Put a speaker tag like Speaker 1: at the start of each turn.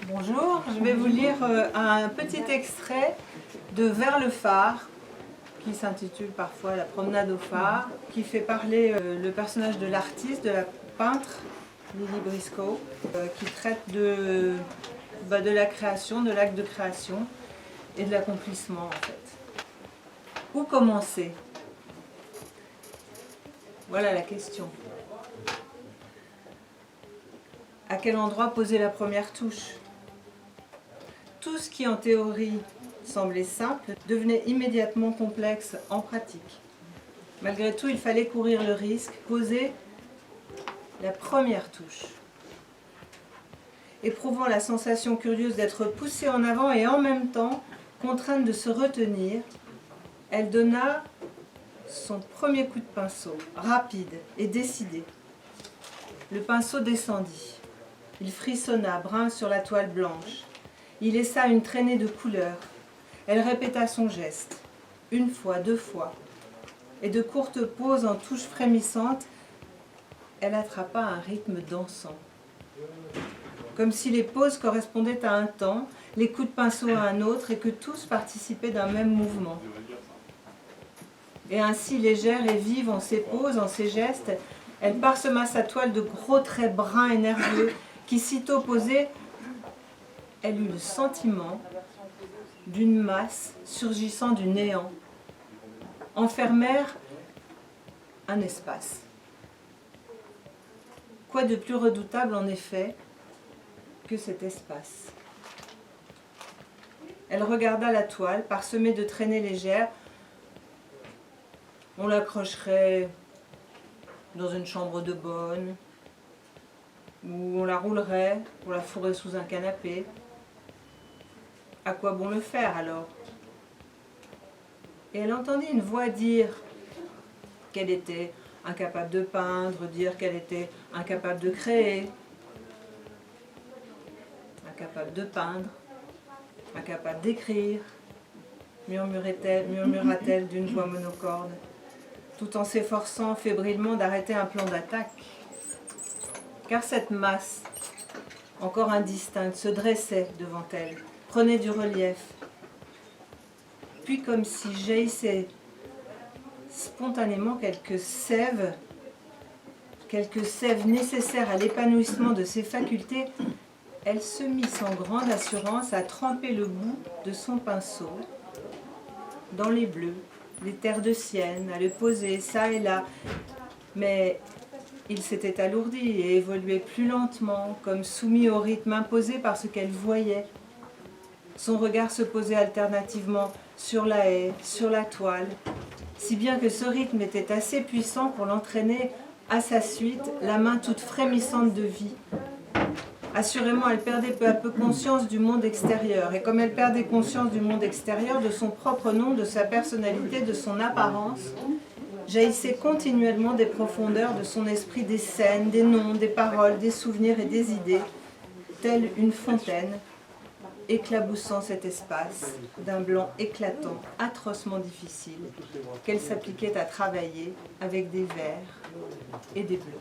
Speaker 1: Bonjour, je vais vous lire un petit extrait de Vers le phare, qui s'intitule parfois La promenade au phare, qui fait parler le personnage de l'artiste, de la peintre, Lily Briscoe, qui traite de la création, de l'acte de création et de l'accomplissement en fait. Où commencer? Voilà la question. À quel endroit poser la première touche? Tout ce qui en théorie semblait simple devenait immédiatement complexe en pratique. Malgré tout, il fallait courir le risque, poser la première touche. Éprouvant la sensation curieuse d'être poussée en avant et en même temps contrainte de se retenir, elle donna son premier coup de pinceau, rapide et décidé. Le pinceau descendit. Il frissonna, brun sur la toile blanche. Il laissa une traînée de couleurs. Elle répéta son geste, une fois, deux fois. Et de courtes pauses en touches frémissantes, elle attrapa un rythme dansant. Comme si les pauses correspondaient à un temps, les coups de pinceau à un autre, et que tous participaient d'un même mouvement. Et ainsi légère et vive en ses pauses, en ses gestes, elle parsema sa toile de gros traits bruns et nerveux, qui sitôt posés, elle eut le sentiment d'une masse surgissant du néant, enfermèrent un espace. Quoi de plus redoutable en effet que cet espace? Elle regarda la toile, parsemée de traînées légères. On l'accrocherait dans une chambre de bonne, ou on la roulerait pour la fourrer sous un canapé. À quoi bon le faire alors? Et elle entendit une voix dire qu'elle était incapable de peindre, dire qu'elle était incapable de créer, incapable de peindre, incapable d'écrire, murmura-t-elle d'une voix monocorde, tout en s'efforçant fébrilement d'arrêter un plan d'attaque. Car cette masse, encore indistincte, se dressait devant elle, prenait du relief. Puis comme si jaillissait spontanément quelques sèves nécessaires à l'épanouissement de ses facultés, elle se mit sans grande assurance à tremper le bout de son pinceau dans les bleus, les terres de sienne, à le poser çà et là. Mais il s'était alourdi et évoluait plus lentement, comme soumis au rythme imposé par ce qu'elle voyait. Son regard se posait alternativement sur la haie, sur la toile, si bien que ce rythme était assez puissant pour l'entraîner à sa suite, la main toute frémissante de vie. Assurément, elle perdait peu à peu conscience du monde extérieur, et comme elle perdait conscience du monde extérieur, de son propre nom, de sa personnalité, de son apparence, jaillissaient continuellement des profondeurs de son esprit des scènes, des noms, des paroles, des souvenirs et des idées, telle une fontaine, éclaboussant cet espace d'un blanc éclatant, atrocement difficile, qu'elle s'appliquait à travailler avec des verts et des bleus.